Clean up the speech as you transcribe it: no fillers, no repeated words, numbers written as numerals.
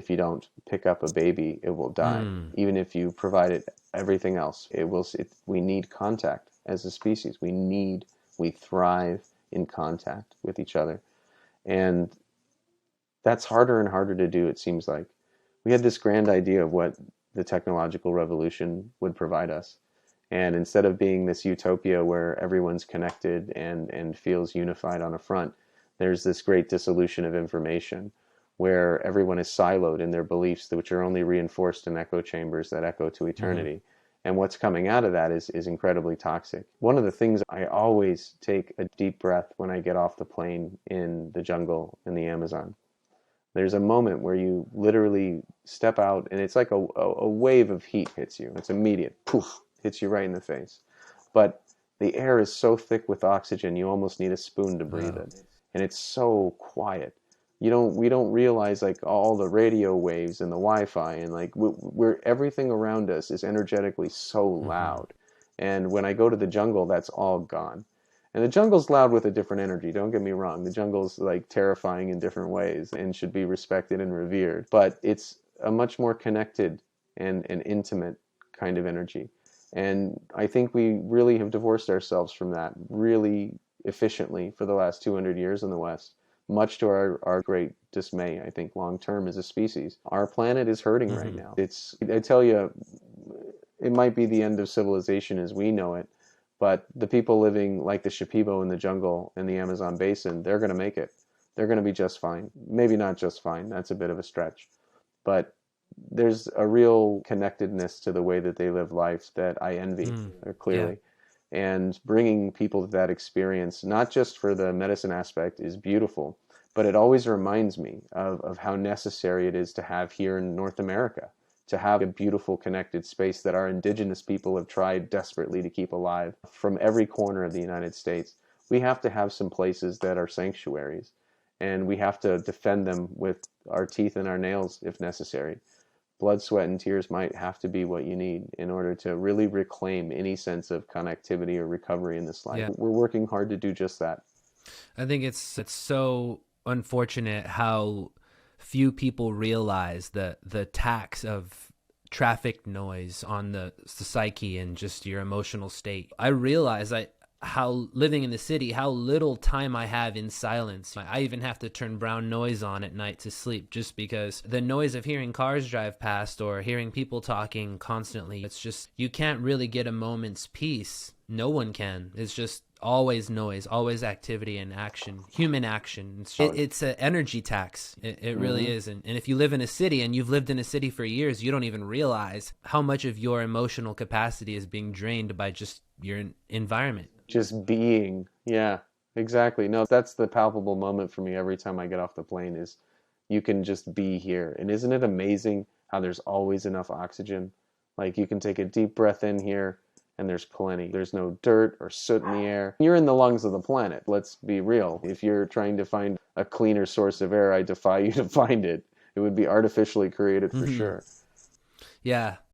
if you don't pick up a baby, it will die. Even if you provide it everything else, we need contact as a species. We thrive in contact with each other. And that's harder and harder to do, it seems like. We had this grand idea of what the technological revolution would provide us. And instead of being this utopia where everyone's connected and feels unified on a front, there's this great dissolution of information where everyone is siloed in their beliefs, which are only reinforced in echo chambers that echo to eternity. And what's coming out of that is incredibly toxic. One of the things, I always take a deep breath when I get off the plane in the jungle in the Amazon. There's a moment where you literally step out and it's like a wave of heat hits you. It's immediate. Poof, hits you right in the face. But the air is so thick with oxygen, you almost need a spoon to breathe it. And it's so quiet. We don't realize like all the radio waves and the Wi-Fi and like we're everything around us is energetically so loud. And when I go to the jungle, that's all gone. And the jungle's loud with a different energy, don't get me wrong. The jungle's like terrifying in different ways and should be respected and revered. But it's a much more connected and intimate kind of energy. And I think we really have divorced ourselves from that really efficiently for the last 200 years in the West, much to our great dismay, I think, long term as a species. Our planet is hurting right now. I tell you, it might be the end of civilization as we know it, but the people living like the Shipibo in the jungle in the Amazon basin, they're going to make it. They're going to be just fine. Maybe not just fine. That's a bit of a stretch. But there's a real connectedness to the way that they live life that I envy, clearly. And bringing people to that experience, not just for the medicine aspect, is beautiful, but it always reminds me of how necessary it is to have here in North America, to have a beautiful connected space that our indigenous people have tried desperately to keep alive from every corner of the United States. We have to have some places that are sanctuaries, and we have to defend them with our teeth and our nails if necessary. Blood, sweat, and tears might have to be what you need in order to really reclaim any sense of connectivity or recovery in this life. Yeah. We're working hard to do just that. I think it's so unfortunate how few people realize the tax of traffic noise on the psyche and just your emotional state. I realize how living in the city, how little time I have in silence. I even have to turn brown noise on at night to sleep just because the noise of hearing cars drive past or hearing people talking constantly, it's just, you can't really get a moment's peace. No one can. It's just always noise, always activity and action, human action. It's an energy tax. It really is. And if you live in a city and you've lived in a city for years, you don't even realize how much of your emotional capacity is being drained by just your environment. Just being. Yeah, exactly. No, that's the palpable moment for me every time I get off the plane is you can just be here. And isn't it amazing how there's always enough oxygen? Like you can take a deep breath in here and there's plenty. There's no dirt or soot in the air. You're in the lungs of the planet. Let's be real. If you're trying to find a cleaner source of air, I defy you to find it. It would be artificially created for sure. Yeah.